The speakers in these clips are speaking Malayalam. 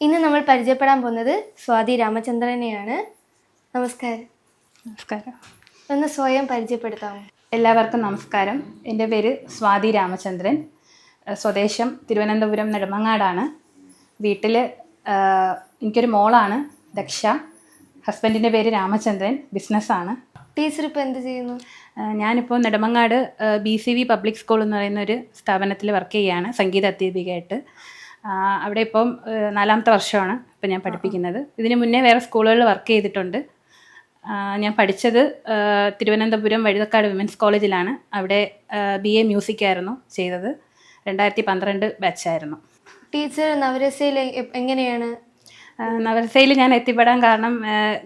ഇന്ന് നമ്മൾ പരിചയപ്പെടാൻ പോകുന്നത് സ്വാതി രാമചന്ദ്രനെയാണ്. നമസ്കാരം. നമസ്കാരം. ഒന്ന് സ്വയം പരിചയപ്പെടുത്താമോ? എല്ലാവർക്കും നമസ്കാരം. എൻ്റെ പേര് സ്വാതി രാമചന്ദ്രൻ. സ്വദേശം തിരുവനന്തപുരം നെടുമങ്ങാടാണ്. വീട്ടിൽ എനിക്കൊരു മോളാണ് ദക്ഷ. ഹസ്ബൻഡിൻ്റെ പേര് രാമചന്ദ്രൻ. ബിസിനസ്സാണ്. ടീച്ചർ ഇപ്പോൾ എന്ത് ചെയ്യുന്നു? ഞാനിപ്പോൾ നെടുമങ്ങാട് BCV പബ്ലിക് സ്കൂൾ എന്ന് പറയുന്നൊരു സ്ഥാപനത്തിൽ വർക്ക് ചെയ്യുകയാണ്, സംഗീത അധ്യാപികയായിട്ട്. അവിടെ ഇപ്പം 4ാമത്തെ വർഷമാണ് ഇപ്പം ഞാൻ പഠിപ്പിക്കുന്നത്. ഇതിന് മുന്നേ വേറെ സ്കൂളുകളിൽ വർക്ക് ചെയ്തിട്ടുണ്ട്. ഞാൻ പഠിച്ചത് തിരുവനന്തപുരം വഴുതക്കാട് വിമൻസ് കോളേജിലാണ്. അവിടെ BA മ്യൂസിക് ആയിരുന്നു ചെയ്തത്. 2012 ബാച്ചായിരുന്നു. ടീച്ചർ നവരസയിൽ എങ്ങനെയാണ്? നവരസയിൽ ഞാൻ എത്തിപ്പെടാൻ കാരണം,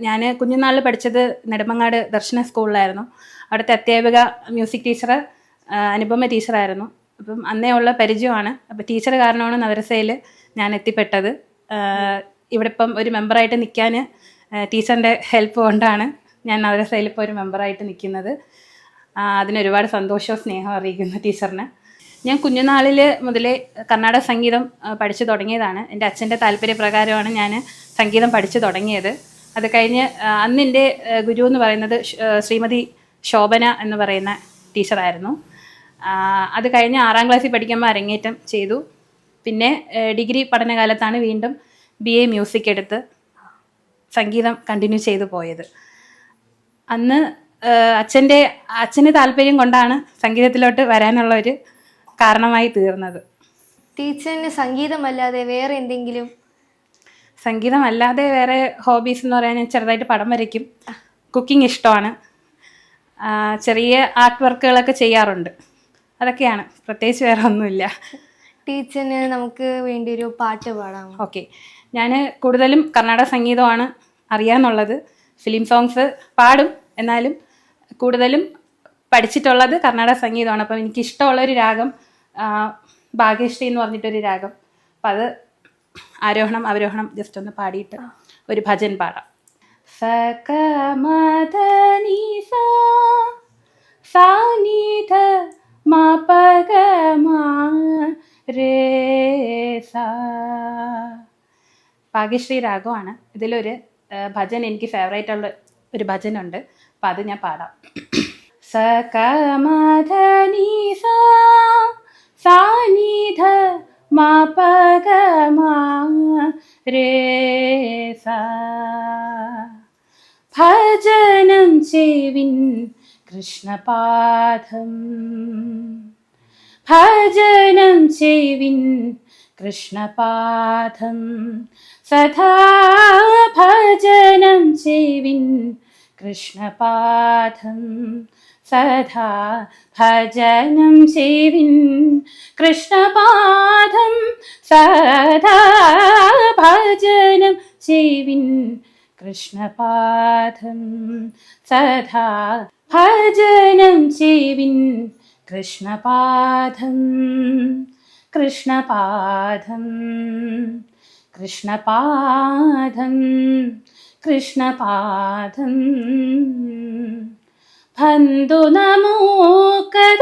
ഞാൻ കുഞ്ഞുനാളിൽ പഠിച്ചത് നെടുമങ്ങാട് ദർശന സ്കൂളിലായിരുന്നു. അവിടുത്തെ അധ്യാപിക മ്യൂസിക് ടീച്ചർ അനുപമ ടീച്ചറായിരുന്നു. അപ്പം അന്നേ ഉള്ള പരിചയമാണ്. അപ്പോൾ ടീച്ചർ കാരണമാണ് നവരസയിൽ ഞാൻ എത്തിപ്പെട്ടത്. ഇവിടെ ഇപ്പം ഒരു മെമ്പറായിട്ട് നിൽക്കാൻ ടീച്ചറിൻ്റെ ഹെൽപ്പ് കൊണ്ടാണ് ഞാൻ നവരസയിൽ ഇപ്പോൾ ഒരു മെമ്പറായിട്ട് നിൽക്കുന്നത്. അതിനൊരുപാട് സന്തോഷവും സ്നേഹവും അറിയിക്കുന്നു ടീച്ചറിന്. ഞാൻ കുഞ്ഞുനാളിൽ മുതലേ കർണാടക സംഗീതം പഠിച്ചു തുടങ്ങിയതാണ്. എൻ്റെ അച്ഛൻ്റെ താല്പര്യപ്രകാരമാണ് ഞാൻ സംഗീതം പഠിച്ചു തുടങ്ങിയത്. അത് കഴിഞ്ഞ് അന്നെൻ്റെ ഗുരു എന്ന് പറയുന്നത് ശ്രീമതി ശോഭന എന്ന് പറയുന്ന ടീച്ചറായിരുന്നു. അത് കഴിഞ്ഞ് 6ാം ക്ലാസ്സിൽ പഠിക്കുമ്പോൾ അരങ്ങേറ്റം ചെയ്തു. പിന്നെ ഡിഗ്രി പഠനകാലത്താണ് വീണ്ടും BA മ്യൂസിക് എടുത്ത് സംഗീതം കണ്ടിന്യൂ ചെയ്തു പോയത്. അന്ന് അച്ഛന് താല്പര്യം കൊണ്ടാണ് സംഗീതത്തിലോട്ട് വരാനുള്ള ഒരു കാരണമായി തീർന്നത്. ടീച്ചറിന് സംഗീതമല്ലാതെ വേറെ എന്തെങ്കിലും? സംഗീതമല്ലാതെ വേറെ ഹോബീസ് എന്ന് പറയാൻ, ഞാൻ ചെറുതായിട്ട് പടം വരയ്ക്കും, കുക്കിംഗ് ഇഷ്ടമാണ്, ചെറിയ ആർട്ട് വർക്കുകളൊക്കെ ചെയ്യാറുണ്ട്. അതൊക്കെയാണ്, പ്രത്യേകിച്ച് വേറെ ഒന്നുമില്ല. ടീച്ചറിന് നമുക്ക് വേണ്ടി ഒരു പാട്ട് പാടാം. ഓക്കെ. ഞാൻ കൂടുതലും കർണാടക സംഗീതമാണ് അറിയാമെന്നുള്ളത്. ഫിലിം സോങ്സ് പാടും, എന്നാലും കൂടുതലും പഠിച്ചിട്ടുള്ളത് കർണാടക സംഗീതമാണ്. അപ്പം എനിക്കിഷ്ടമുള്ളൊരു രാഗം ഭാഗ്യശ്രീ എന്ന് പറഞ്ഞിട്ടൊരു രാഗം. അപ്പം അത് ആരോഹണം അവരോഹണം ജസ്റ്റ് ഒന്ന് പാടിയിട്ട് ഒരു ഭജൻ പാടാം. ഭാഗ്യശ്രീ രാഗമാണ്. ഇതിലൊരു ഭജൻ, എനിക്ക് ഫേവറേറ്റ് ഉള്ള ഒരു ഭജനുണ്ട്. അപ്പം അത് ഞാൻ പാടാം. സാനിധ മാ പഗ മാ രേ സാ. ഭജനം ചെയ്വിൻ കൃഷ്ണപാദം, ഭജനം ചെയ്വിൻ കൃഷ്ണപാദം, സദാ ഭജനം ചെയ്വിൻ കൃഷ്ണപാദം, സദാ ഭജനം ചെയ്വിൻ കൃഷ്ണപാദം, സദാ ഭജനം ചെയ്വിൻ കൃഷ്ണപാദം, സദാ ഭജനം ചെയ്വിൻ കൃഷ്ണപാദം, കൃഷ്ണപാദം, കൃഷ്ണപാദം, കൃഷ്ണപാദം. ബന്ധു നമോകതുദാൻ,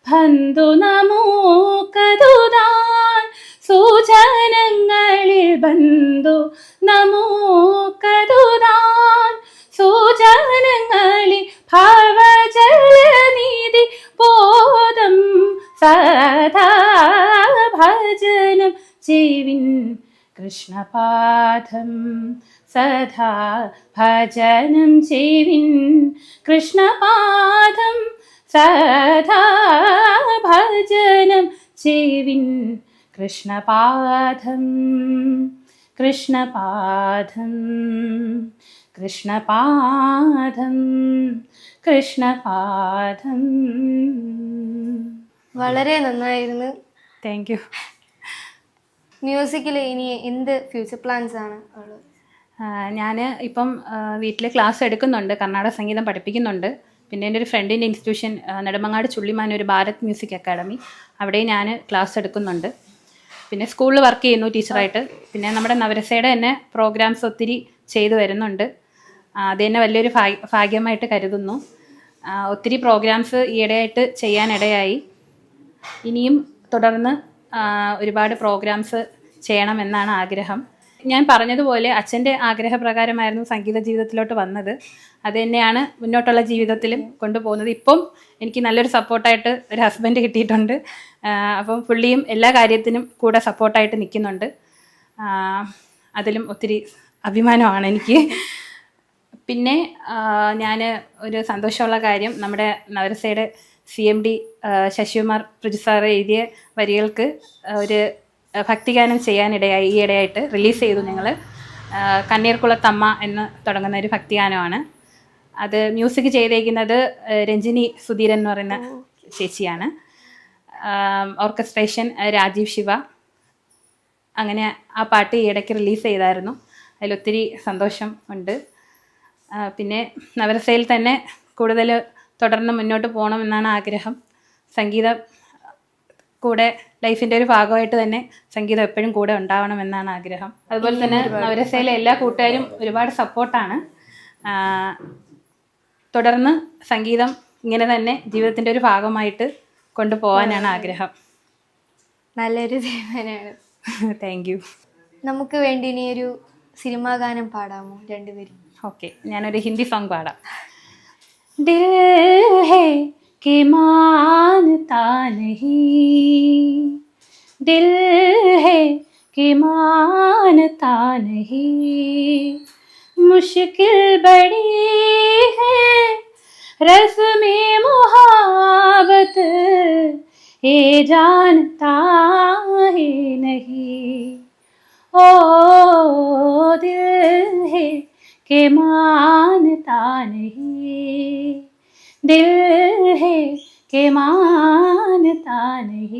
ബന്ധു നമോകതുദാൻ, സൂചനങ്ങളിൽ ബന്ധു നമോകതുദാൻ, സൂചനങ്ങളിൽ ഭാവജലനിധി ബോധം, സദാ ഭജനം ചെയ്വിൻ കൃഷ്ണപാദം, സദാ ഭജനം ചെയ്വിൻ കൃഷ്ണപാദം, സദാ ഭജനം ചെയ്വിൻ കൃഷ്ണപാദം, കൃഷ്ണപാദം, കൃഷ്ണപാദം, കൃഷ്ണപാദം. വളരെ നന്നായിരുന്നു. Thank you. മ്യൂസിക്കിൽ ഇനി എന്ത് ഫ്യൂച്ചർ പ്ലാൻസ് ആണ് ഉള്ളത്? ഞാൻ ഇപ്പം വീട്ടിൽ ക്ലാസ് എടുക്കുന്നുണ്ട്, കർണാടക സംഗീതം പഠിപ്പിക്കുന്നുണ്ട്. പിന്നെ എൻ്റെ ഒരു ഫ്രണ്ടിൻ്റെ ഇൻസ്റ്റിറ്റ്യൂഷൻ നെടുമങ്ങാട് ചുള്ളിമാൻ ഒരു ഭാരത് മ്യൂസിക് അക്കാഡമി, അവിടെ ഞാൻ ക്ലാസ് എടുക്കുന്നുണ്ട്. പിന്നെ സ്കൂളിൽ വർക്ക് ചെയ്യുന്നു ടീച്ചറായിട്ട്. പിന്നെ നമ്മുടെ നവരസയുടെ തന്നെ പ്രോഗ്രാംസ് ഒത്തിരി ചെയ്തു വരുന്നുണ്ട്. അത് തന്നെ വലിയൊരു ഭാഗ്യമായിട്ട് കരുതുന്നു. ഒത്തിരി പ്രോഗ്രാംസ് ഈയിടെയായിട്ട് ചെയ്യാനിടയായി. ഇനിയും തുടർന്ന് ഒരുപാട് പ്രോഗ്രാംസ് ചെയ്യണമെന്നാണ് ആഗ്രഹം. ഞാൻ പറഞ്ഞതുപോലെ അച്ഛൻ്റെ ആഗ്രഹപ്രകാരമായിരുന്നു സംഗീത ജീവിതത്തിലോട്ട് വന്നത്. അത് തന്നെയാണ് മുന്നോട്ടുള്ള ജീവിതത്തിലും കൊണ്ടുപോകുന്നത്. ഇപ്പം എനിക്ക് നല്ലൊരു സപ്പോർട്ടായിട്ട് ഒരു ഹസ്ബൻഡ് കിട്ടിയിട്ടുണ്ട്. അപ്പം പുള്ളിയും എല്ലാ കാര്യത്തിനും കൂടെ സപ്പോർട്ടായിട്ട് നിൽക്കുന്നുണ്ട്. അതിലും ഒത്തിരി അഭിമാനമാണ് എനിക്ക്. പിന്നെ ഞാൻ ഒരു സന്തോഷമുള്ള കാര്യം, നമ്മുടെ നവരസയുടെ CMD ശശികുമാർ പ്രജുസാർ എഴുതിയ വരികൾക്ക് ഒരു ഭക്തിഗാനം ചെയ്യാനിടയായി. ഈയിടെയായിട്ട് റിലീസ് ചെയ്തു ഞങ്ങൾ. കണ്ണീർക്കുളത്തമ്മ എന്ന് തുടങ്ങുന്ന ഒരു ഭക്തിഗാനമാണ്. അത് മ്യൂസിക് ചെയ്തേക്കുന്നത് രഞ്ജിനി സുധീരൻ എന്ന് പറയുന്ന ചേച്ചിയാണ്. ഓർക്കസ്ട്രേഷൻ രാജീവ് ശിവ. അങ്ങനെ ആ പാട്ട് ഈയിടയ്ക്ക് റിലീസ് ചെയ്തായിരുന്നു. അതിലൊത്തിരി സന്തോഷം ഉണ്ട്. പിന്നെ നവരസയിൽ തന്നെ കൂടുതൽ തുടർന്ന് മുന്നോട്ട് പോകണമെന്നാണ് ആഗ്രഹം. സംഗീതം കൂടെ ലൈഫിൻ്റെ ഒരു ഭാഗമായിട്ട് തന്നെ സംഗീതം എപ്പോഴും കൂടെ ഉണ്ടാവണമെന്നാണ് ആഗ്രഹം. അതുപോലെ തന്നെ നവരസയിലെ എല്ലാ കൂട്ടുകാരും ഒരുപാട് സപ്പോർട്ടാണ്. തുടർന്ന് സംഗീതം ഇങ്ങനെ തന്നെ ജീവിതത്തിൻ്റെ ഒരു ഭാഗമായിട്ട് കൊണ്ടുപോകാനാണ് ആഗ്രഹം. നല്ലൊരു തീരുമാനമാണ്. Thank you. നമുക്ക് വേണ്ടി ഇനി ഒരു സിനിമാ ഗാനം പാടാമോ രണ്ടുപേരും? ഓക്കെ, ഞാനൊരു ഹിന്ദി സോങ് പാടാം. ദിൽ ഹേ कि मानता नहीं, दिल है कि मानता नहीं, मुश्किल बड़ी है रस्मे मुहाबत, ये जानता ही नहीं. ओ दिल है कि मानता नहीं, दिल है कि मानता नहीं.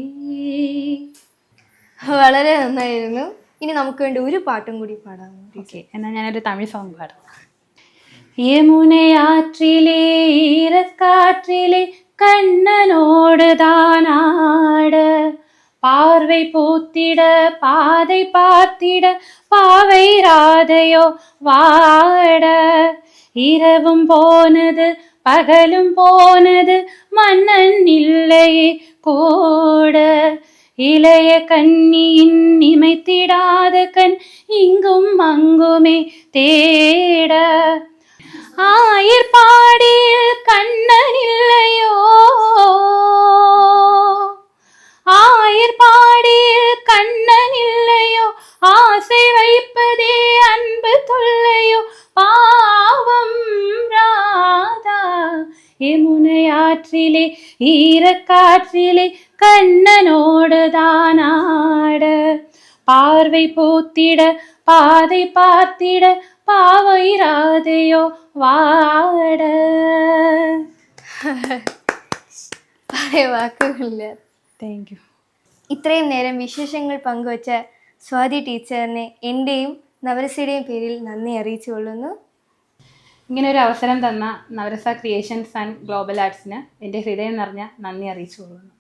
വളരെ നന്നായിരുന്നു. ഇനി നമുക്ക് വേണ്ടി ഒരു പാട്ടും കൂടി പാടാമോ? ഓക്കെ, എന്നാൽ ഞാനൊരു തമിഴ് സോങ് പാടാം. യമുനയാற்றிலே ஈரக்காற்றிலே கண்ணனோடு தானாட, பார்வை பூத்திட பாதை பார்த்திட பாவை ராதையோ வாட, இரவும் போனது பகலும் போனது மன்னன் இல்லையே கூட, இளைய கண்ணியின் இமைத்திடாத கண் இங்கும் அங்குமே தேட, ஆயிர்பாடியில் கண்ணன் இல்லையோ, ஆயிர்பாடியில் கண்ணன் இல்லையோ, ஆசை வைப்பதே அன்பு தொல்லையோ, பாவம் ராதா. யமுனையாற்றிலே ஈரக்காற்றிலே கண்ணனோடு தானாட, பார்வை பூத்திட பாதை பார்த்திட പാവൈ രാധയോ വാട. വാക്കുകളില്ല. Thank you. ഇത്രയും നേരം വിശേഷങ്ങൾ പങ്കുവച്ച സ്വാതി ടീച്ചറിനെ എൻ്റെയും നവരസയുടെയും പേരിൽ നന്ദി അറിയിച്ചുകൊള്ളുന്നു. ഇങ്ങനെ ഒരു അവസരം തന്ന നവരസ ക്രിയേഷൻസ് ആൻഡ് ഗ്ലോബൽ ആർട്സിന് എൻ്റെ ഹൃദയം നിറഞ്ഞ നന്ദി അറിയിച്ചുകൊള്ളുന്നു.